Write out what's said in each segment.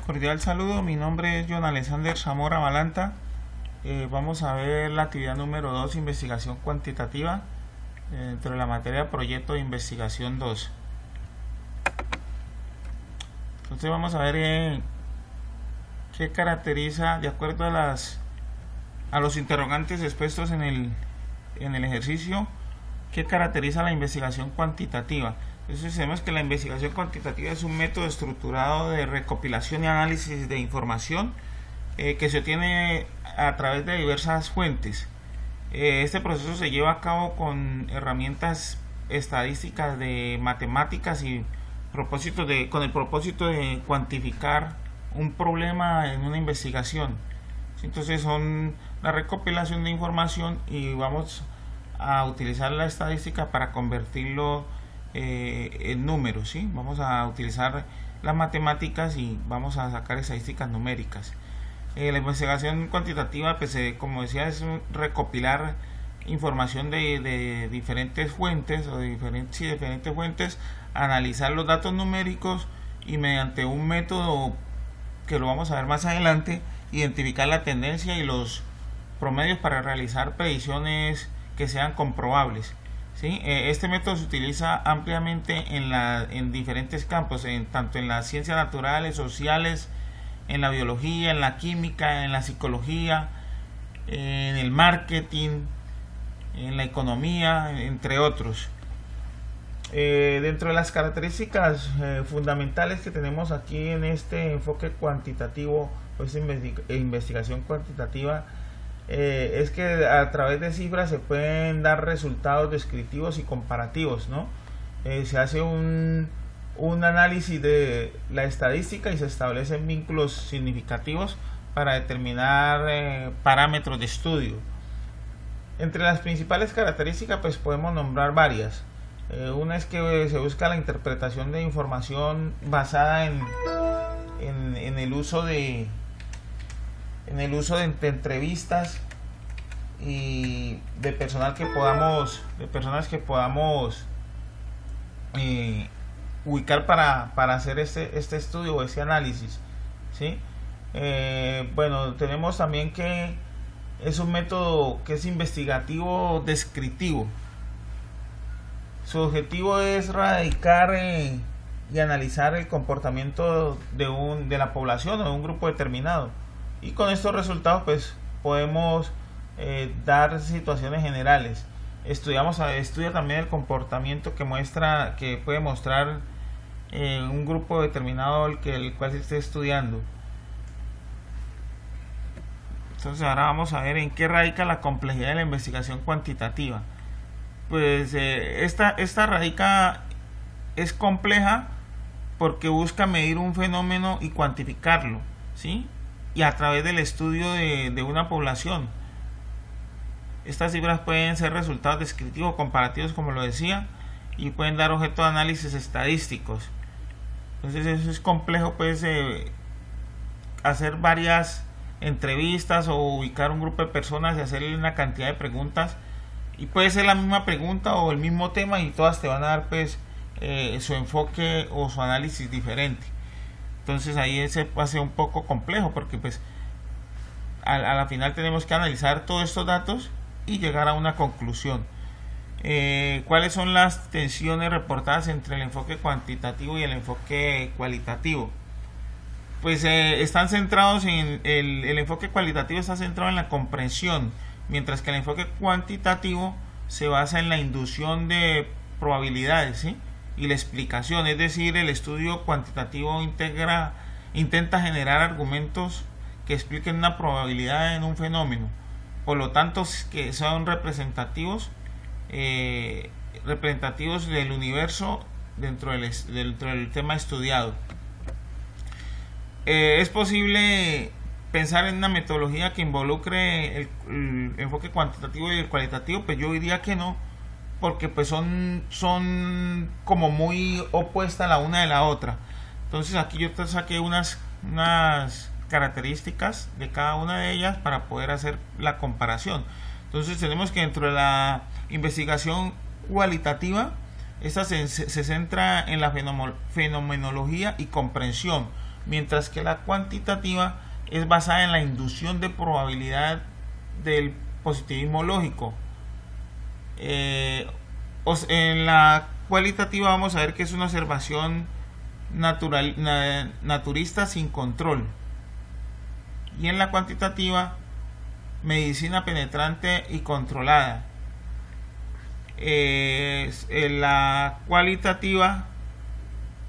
Cordial saludo, mi nombre es John Alexander Zamora Balanta. Vamos a ver la actividad número 2, investigación cuantitativa, dentro de la materia proyecto de investigación 2. Entonces vamos a ver qué caracteriza, de acuerdo a los interrogantes expuestos en el ejercicio, qué caracteriza la investigación cuantitativa. Entonces sabemos que la investigación cuantitativa es un método estructurado de recopilación y análisis de información que se obtiene a través de diversas fuentes. Este proceso se lleva a cabo con herramientas estadísticas de matemáticas y con el propósito de cuantificar un problema en una investigación. Entonces son la recopilación de información y vamos a utilizar la estadística para convertirlo en números, ¿sí? Vamos a utilizar las matemáticas y vamos a sacar estadísticas numéricas. La investigación cuantitativa, pues, como decía, es recopilar información de diferentes fuentes o de diferentes fuentes, analizar los datos numéricos y mediante un método que lo vamos a ver más adelante, identificar la tendencia y los promedios para realizar predicciones que sean comprobables. ¿Sí? Este método se utiliza ampliamente en diferentes campos, tanto en las ciencias naturales, sociales, en la biología, en la química, en la psicología, en el marketing, en la economía, entre otros. Dentro de las características fundamentales que tenemos aquí en este enfoque cuantitativo, pues investigación cuantitativa, es que a través de cifras se pueden dar resultados descriptivos y comparativos, ¿no? Se hace un análisis de la estadística y se establecen vínculos significativos para determinar parámetros de estudio. Entre las principales características, pues podemos nombrar varias. Una es que se busca la interpretación de información basada en el uso de entrevistas y de personas que podamos ubicar para hacer este estudio o ese análisis, ¿sí? Bueno, tenemos también que es un método que es investigativo descriptivo. Su objetivo es radicar y analizar el comportamiento de la población o de un grupo determinado. Y con estos resultados, pues, podemos dar situaciones generales. Estudia también el comportamiento que puede mostrar un grupo determinado el cual se esté estudiando. Entonces ahora vamos a ver en qué radica la complejidad de la investigación cuantitativa. Pues esta es compleja porque busca medir un fenómeno y cuantificarlo, ¿sí? Y a través del estudio de una población. Estas cifras pueden ser resultados descriptivos, comparativos, como lo decía, y pueden dar objeto de análisis estadísticos. Entonces eso es complejo, pues, hacer varias entrevistas o ubicar un grupo de personas y hacerle una cantidad de preguntas, y puede ser la misma pregunta o el mismo tema y todas te van a dar, pues, su enfoque o su análisis diferente. Entonces ahí se hace un poco complejo porque, pues, a la final tenemos que analizar todos estos datos y llegar a una conclusión. ¿Cuáles son las tensiones reportadas entre el enfoque cuantitativo y el enfoque cualitativo? Pues están centrados en el enfoque cualitativo está centrado en la comprensión, mientras que el enfoque cuantitativo se basa en la inducción de probabilidades, ¿sí? Y la explicación, es decir, el estudio cuantitativo intenta generar argumentos que expliquen una probabilidad en un fenómeno, por lo tanto que son representativos del universo dentro del tema estudiado. Es posible pensar en una metodología que involucre el enfoque cuantitativo y el cualitativo. Pues yo diría que no, porque pues son como muy opuestas la una de la otra. Entonces aquí yo te saqué unas características de cada una de ellas para poder hacer la comparación. Entonces tenemos que dentro de la investigación cualitativa, esta se centra en la fenomenología y comprensión, mientras que la cuantitativa es basada en la inducción de probabilidad del positivismo lógico. En la cualitativa vamos a ver que es una observación naturista sin control, y en la cuantitativa medicina penetrante y controlada. En la cualitativa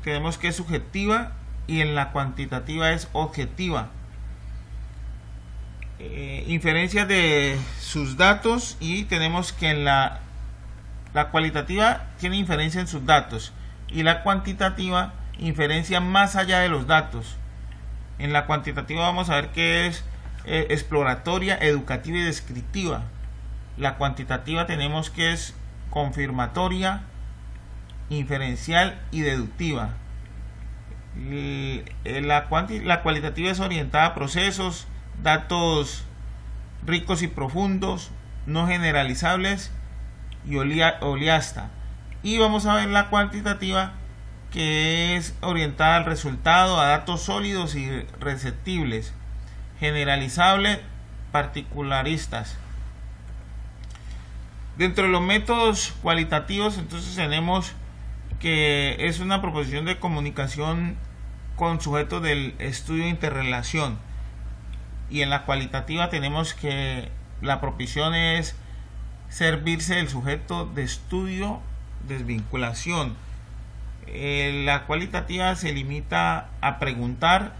tenemos que es subjetiva y en la cuantitativa es objetiva. Inferencias de sus datos, y tenemos que en la cualitativa tiene inferencia en sus datos y la cuantitativa inferencia más allá de los datos. En la cuantitativa vamos a ver que es exploratoria, educativa y descriptiva. La cuantitativa tenemos que es confirmatoria, inferencial y deductiva. La cualitativa es orientada a procesos, datos ricos y profundos, no generalizables y oleasta. Y vamos a ver la cuantitativa, que es orientada al resultado, a datos sólidos y receptibles, generalizables, particularistas. Dentro de los métodos cualitativos, entonces tenemos que es una proposición de comunicación con sujetos del estudio de interrelación, y en la cualitativa tenemos que la proposición es servirse del sujeto de estudio, desvinculación. La cualitativa se limita a preguntar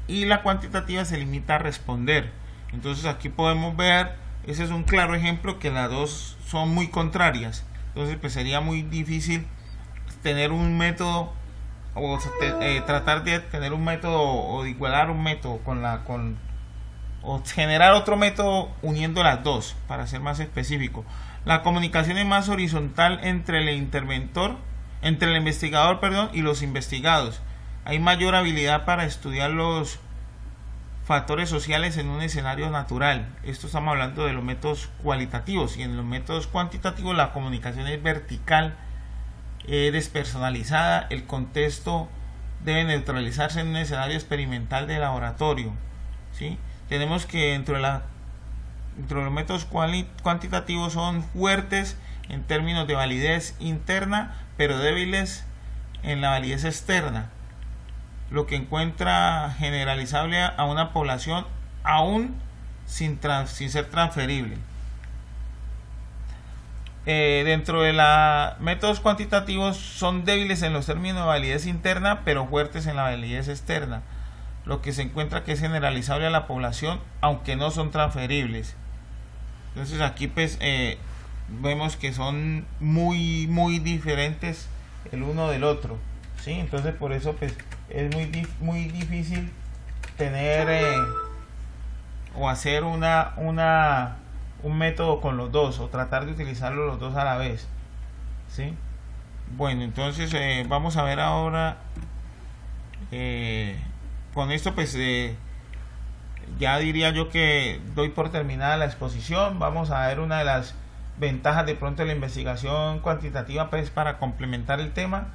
y la cuantitativa se limita a responder. Entonces aquí podemos ver, ese es un claro ejemplo que las dos son muy contrarias. Entonces pues sería muy difícil tener un método o tratar de tener un método o de igualar un método o generar otro método uniendo las dos, para ser más específico. La comunicación es más horizontal entre el investigador, y los investigados. Hay mayor habilidad para estudiar los factores sociales en un escenario natural. Esto estamos hablando de los métodos cualitativos, y en los métodos cuantitativos la comunicación es vertical, despersonalizada. El contexto debe neutralizarse en un escenario experimental de laboratorio, ¿sí? Tenemos que dentro de los métodos cuantitativos son fuertes en términos de validez interna, pero débiles en la validez externa, lo que encuentra generalizable a una población aún sin ser transferible. Dentro de los métodos cuantitativos son débiles en los términos de validez interna, pero fuertes en la validez externa, lo que se encuentra que es generalizable a la población, aunque no son transferibles. Entonces aquí pues vemos que son muy diferentes el uno del otro, ¿sí? Entonces por eso pues es muy difícil tener o hacer un método con los dos, o tratar de utilizarlos los dos a la vez, ¿sí? Bueno, entonces vamos a ver ahora con esto pues ya diría yo que doy por terminada la exposición. Vamos a ver una de las ventajas de pronto de la investigación cuantitativa, pues para complementar el tema.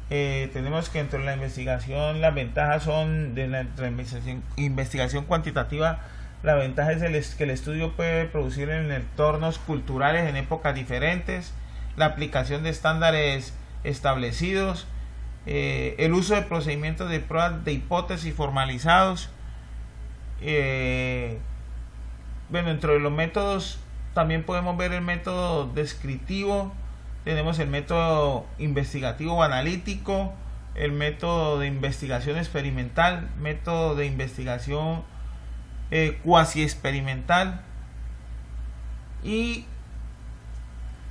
Tenemos que dentro de la investigación, las ventajas son de la investigación cuantitativa. La ventaja es que el estudio puede producir en entornos culturales en épocas diferentes, la aplicación de estándares establecidos, el uso de procedimientos de pruebas de hipótesis formalizados. Bueno, dentro de los métodos también podemos ver el método descriptivo, tenemos el método investigativo o analítico, el método de investigación experimental, método de investigación cuasi experimental, y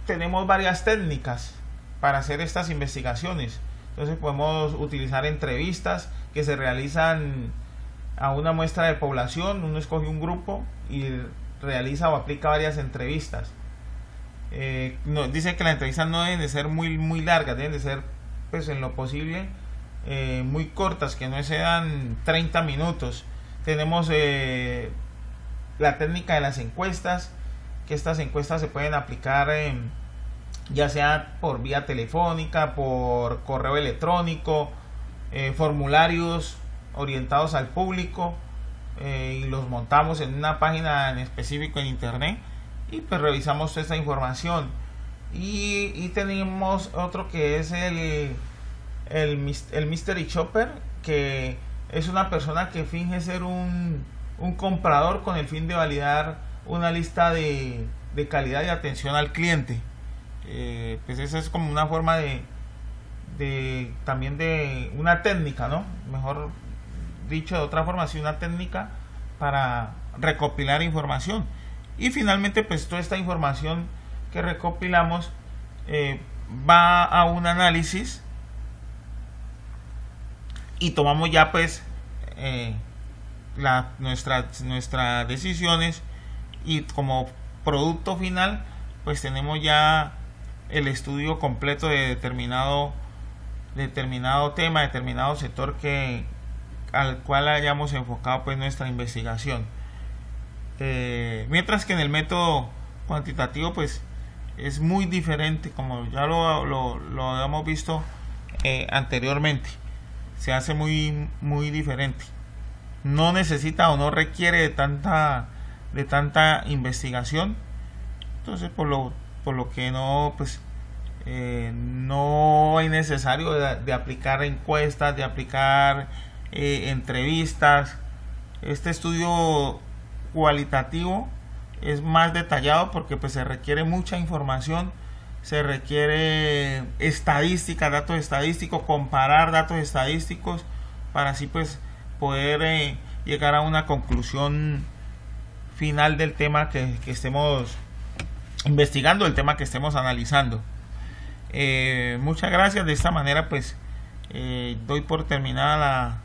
tenemos varias técnicas para hacer estas investigaciones. Entonces podemos utilizar entrevistas que se realizan a una muestra de población. Uno escoge un grupo y realiza o aplica varias entrevistas. Dicen que las entrevistas no deben de ser muy largas, deben de ser pues en lo posible muy cortas, que no excedan 30 minutos. Tenemos la técnica de las encuestas, que estas encuestas se pueden aplicar ya sea por vía telefónica, por correo electrónico, formularios orientados al público, y los montamos en una página en específico en internet, y pues revisamos toda esta información. Y tenemos otro que es el Mystery Shopper, que es una persona que finge ser un comprador con el fin de validar una lista de calidad y atención al cliente. Pues esa es como una forma también de una técnica, ¿no? Mejor dicho de otra forma, sí, una técnica para recopilar información. Y finalmente, pues toda esta información que recopilamos va a un análisis y tomamos ya pues nuestras decisiones, y como producto final pues tenemos ya el estudio completo de determinado tema, determinado sector al cual hayamos enfocado pues nuestra investigación. Mientras que en el método cuantitativo pues es muy diferente, como ya lo habíamos visto anteriormente. Se hace muy diferente. No necesita o no requiere de tanta investigación. Entonces por lo que no pues no es necesario de aplicar encuestas, de aplicar entrevistas. Este estudio cualitativo es más detallado porque pues se requiere mucha información, se requiere estadística, datos estadísticos, comparar datos estadísticos para así pues poder llegar a una conclusión final del tema que estemos investigando, el tema que estemos analizando. Muchas gracias. De esta manera pues doy por terminada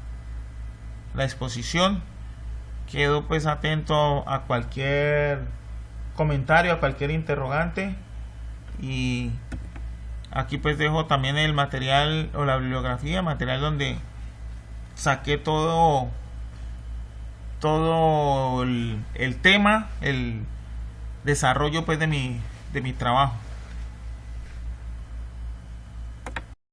la exposición. Quedo pues atento a cualquier comentario, a cualquier interrogante, y aquí pues dejo también el material o la bibliografía, material donde saqué todo el tema, el desarrollo pues de mi trabajo.